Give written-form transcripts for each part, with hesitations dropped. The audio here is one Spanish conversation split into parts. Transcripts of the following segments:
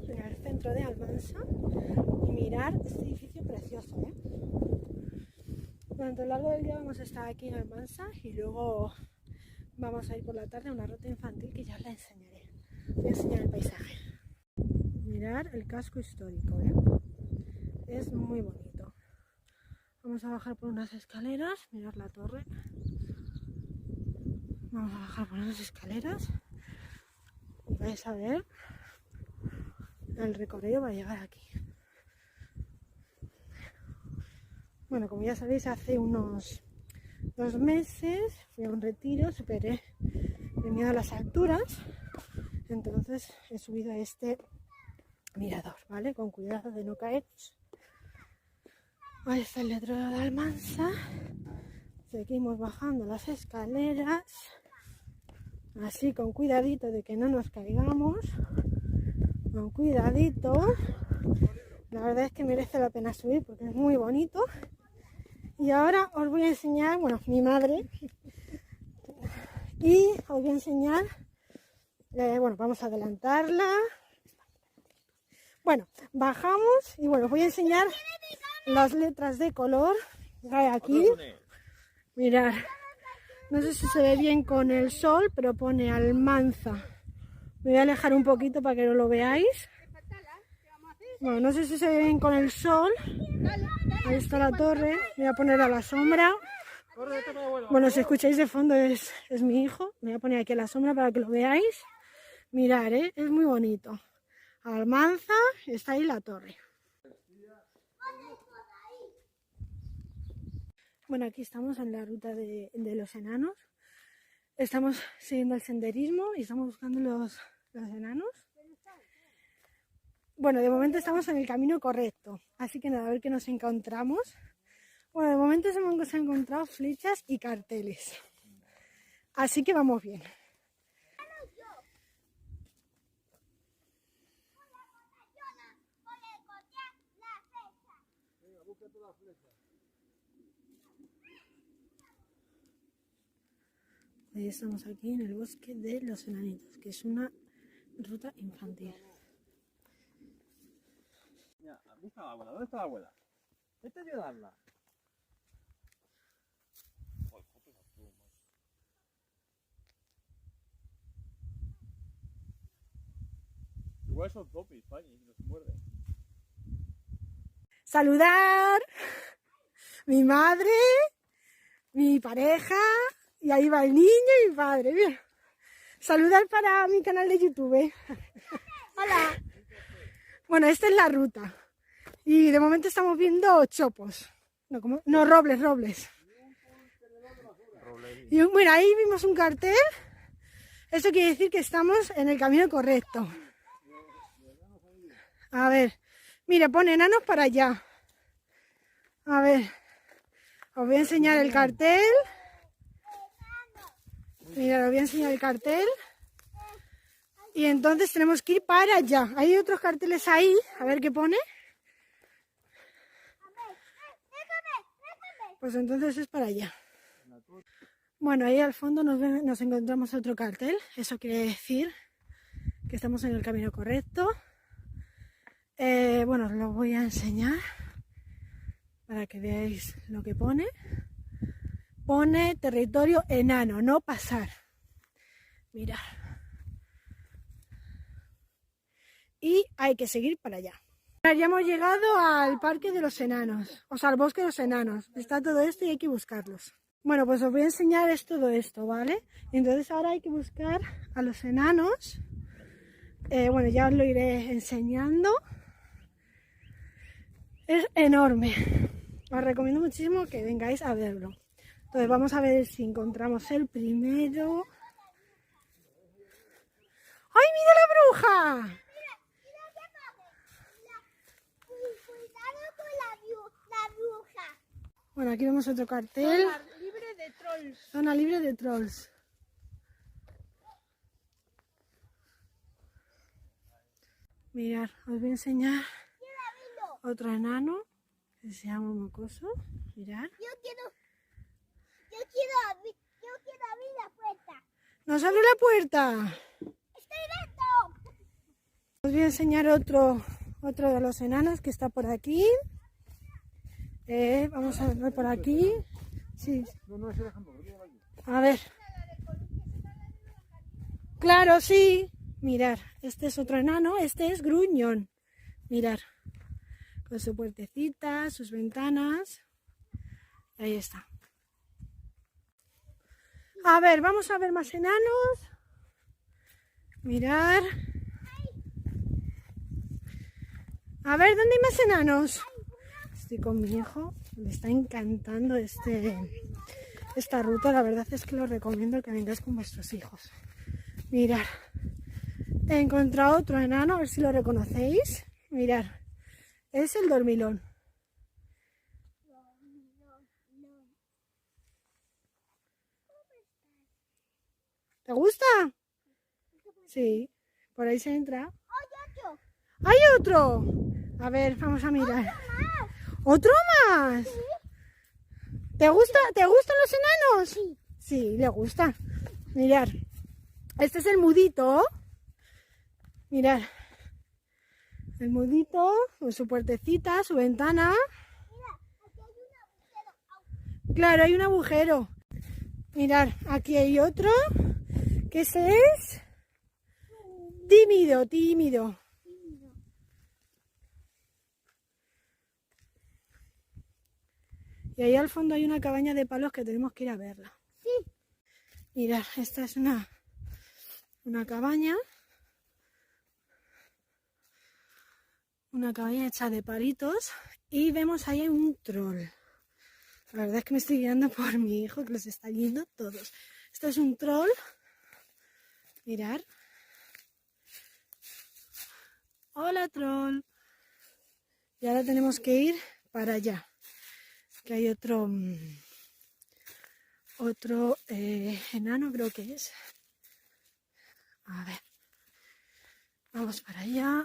en el centro de Almansa y mirar este edificio precioso, ¿eh? Durante el largo del día vamos a estar aquí en Almansa y luego vamos a ir por la tarde a una ruta infantil que ya os la enseñaré. Voy a enseñar el paisaje. Mirar el casco histórico, ¿eh? Es muy bonito. Vamos a bajar por unas escaleras, mirad la torre. Vamos a bajar por unas escaleras y vais a ver el recorrido para llegar aquí. Bueno, como ya sabéis, hace unos 2 meses fui a un retiro, superé el miedo a las alturas, entonces he subido a este mirador, ¿vale? Con cuidado de no caeros. Ahí está el letrero de Almansa. Seguimos bajando las escaleras, así con cuidadito de que no nos caigamos, con cuidadito. La verdad es que merece la pena subir porque es muy bonito. Y ahora os voy a enseñar, bueno, mi madre, y os voy a enseñar, bueno, vamos a adelantarla. Bueno, bajamos y bueno, os voy a enseñar las letras de color que hay aquí. Mirad, no sé si se ve bien con el sol, pero pone Almanza. Me voy a alejar un poquito para que no lo veáis. Bueno, no sé si se ve bien con el sol. Ahí está la torre. Me voy a poner a la sombra. Bueno, si escucháis de fondo es mi hijo. Me voy a poner aquí a la sombra para que lo veáis. Mirad, es muy bonito. Almanza, está ahí la torre. Bueno, aquí estamos en la ruta de los enanos. Estamos siguiendo el senderismo y estamos buscando los enanos. Bueno, de momento estamos en el camino correcto, así que nada, a ver qué nos encontramos. Bueno, de momento hemos encontrado flechas y carteles, así que vamos bien. Ahí estamos aquí en el bosque de los enanitos, que es una ruta infantil. Mira, busca a la abuela. ¿Dónde está la abuela? Vete a ayudarla. Igual son zombies, Fanny, y nos muerden. Saludar mi madre, mi pareja, y ahí va el niño y mi padre. Mira. Saludar para mi canal de YouTube. Hola. Bueno, esta es la ruta. Y de momento estamos viendo chopos. No, robles. Y bueno, ahí vimos un cartel. Eso quiere decir que estamos en el camino correcto. A ver, mira, pone enanos para allá. A ver, os voy a enseñar el cartel. Mira, os voy a enseñar el cartel. Y entonces tenemos que ir para allá. Hay otros carteles ahí, a ver qué pone. Pues entonces es para allá. Bueno, ahí al fondo nos encontramos otro cartel. Eso quiere decir que estamos en el camino correcto. Bueno, os lo voy a enseñar para que veáis lo que pone. Pone territorio enano, no pasar. Mirad. Y hay que seguir para allá. Ya hemos llegado al parque de los enanos, o sea, al bosque de los enanos. Está todo esto y hay que buscarlos. Bueno, pues os voy a enseñar todo esto, ¿vale? Entonces ahora hay que buscar a los enanos. Bueno, ya os lo iré enseñando. Es enorme. Os recomiendo muchísimo que vengáis a verlo. Entonces vamos a ver si encontramos el primero. ¡Ay, mira la bruja! Bueno, aquí vemos otro cartel. Zona libre de trolls. Zona libre de trolls. Mirad, os voy a enseñar otro enano que se llama Mocoso. Mirad. Yo quiero abrir la puerta. ¡Nos abre la puerta! ¡Estoy dentro! Os voy a enseñar otro de los enanos que está por aquí. Vamos a ver por aquí. Sí. A ver. Claro, sí. Mirar, este es otro enano, este es Gruñón. Mirar, con su puertecita, sus ventanas. Ahí está. A ver, vamos a ver más enanos. Mirar. A ver, ¿dónde hay más enanos? Estoy con mi hijo, le está encantando esta ruta. La verdad es que lo recomiendo que vengáis con vuestros hijos. Mirad, he encontrado otro enano, a ver si lo reconocéis. Mirad, es el dormilón. ¿Te gusta? Sí, por ahí se entra. ¡Hay otro! A ver, vamos a mirar. ¿Otro más? ¿Te gustan los enanos? Sí. Sí, le gusta. Mirad, este es el mudito. Mirad, el mudito con su puertecita, su ventana. Mira, aquí hay un agujero. Claro, hay un agujero. Mirad, aquí hay otro, que ese es tímido. Y ahí al fondo hay una cabaña de palos que tenemos que ir a verla. Sí. Mirad, esta es una cabaña. Una cabaña hecha de palitos. Y vemos ahí un troll. La verdad es que me estoy guiando por mi hijo, que los está viendo todos. Esto es un troll. Mirad. Hola, troll. Y ahora tenemos que ir para allá. Que hay otro enano, creo que es. A ver. Vamos para allá.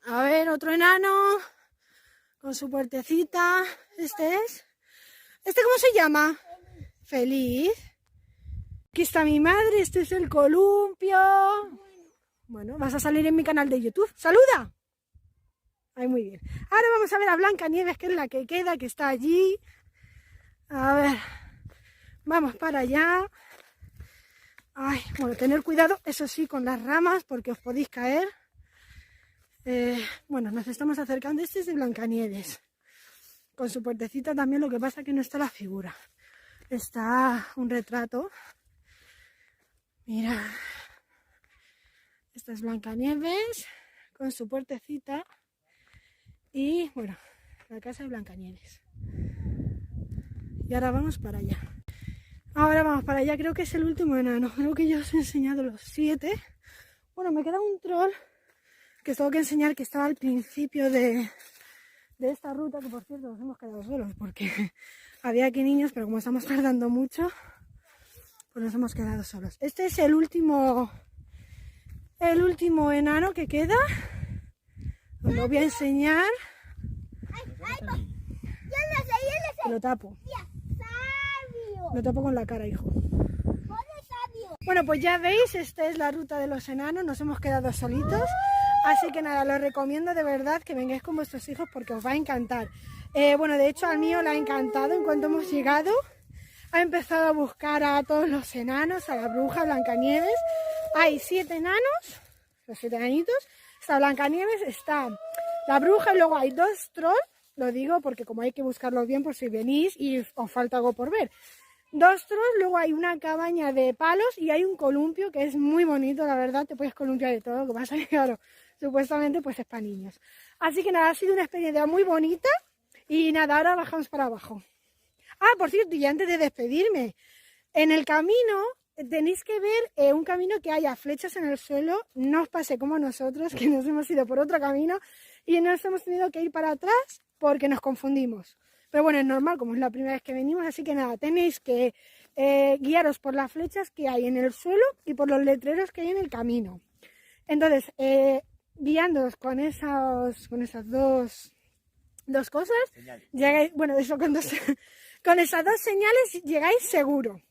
A ver, otro enano. Con su puertecita. ¿Este es? ¿Este cómo se llama? Feliz. Aquí está mi madre. Este es el columpio. Bueno, vas a salir en mi canal de YouTube. ¡Saluda! Ay, muy bien. Ahora vamos a ver a Blancanieves, que es la que queda, que está allí. A ver. Vamos para allá. Ay, bueno, tener cuidado, eso sí, con las ramas, porque os podéis caer. Bueno, nos estamos acercando. Este es de Blancanieves. Con su puertecita también, lo que pasa es que no está la figura. Está un retrato. Mira. Esta es Blancanieves, con su puertecita. Y, bueno, la casa de Blancanieves. Y ahora vamos para allá. Ahora vamos para allá, creo que es el último enano. Creo que ya os he enseñado los 7. Bueno, me queda un troll que os tengo que enseñar, que estaba al principio de esta ruta, que por cierto nos hemos quedado solos porque había aquí niños, pero como estamos tardando mucho, pues nos hemos quedado solos. Este es el último enano que queda. Os lo voy a enseñar. Lo tapo. Lo tapo con la cara, hijo. Bueno, pues ya veis, esta es la ruta de los enanos. Nos hemos quedado solitos. Así que nada, los recomiendo de verdad que vengáis con vuestros hijos porque os va a encantar. Bueno, de hecho al mío le ha encantado. En cuanto hemos llegado, ha empezado a buscar a todos los enanos, a la bruja, a Blancanieves. Hay 7 enanos, los 7 enanitos. Está Blancanieves, está la bruja y luego hay 2 trolls. Lo digo porque como hay que buscarlos bien por si venís y os falta algo por ver. 2 trolls, luego hay una cabaña de palos y hay un columpio que es muy bonito, la verdad. Te puedes columpiar de todo, lo que pasa es que claro, supuestamente pues es para niños. Así que nada, ha sido una experiencia muy bonita y nada, ahora bajamos para abajo. Ah, por cierto, y antes de despedirme, en el camino tenéis que ver un camino que haya flechas en el suelo. No os pase como nosotros, que nos hemos ido por otro camino y nos hemos tenido que ir para atrás porque nos confundimos. Pero bueno, es normal, como es la primera vez que venimos, así que nada, tenéis que guiaros por las flechas que hay en el suelo y por los letreros que hay en el camino. Entonces, guiándoos con esas dos cosas, llegáis, bueno, eso con esas 2 señales llegáis seguro.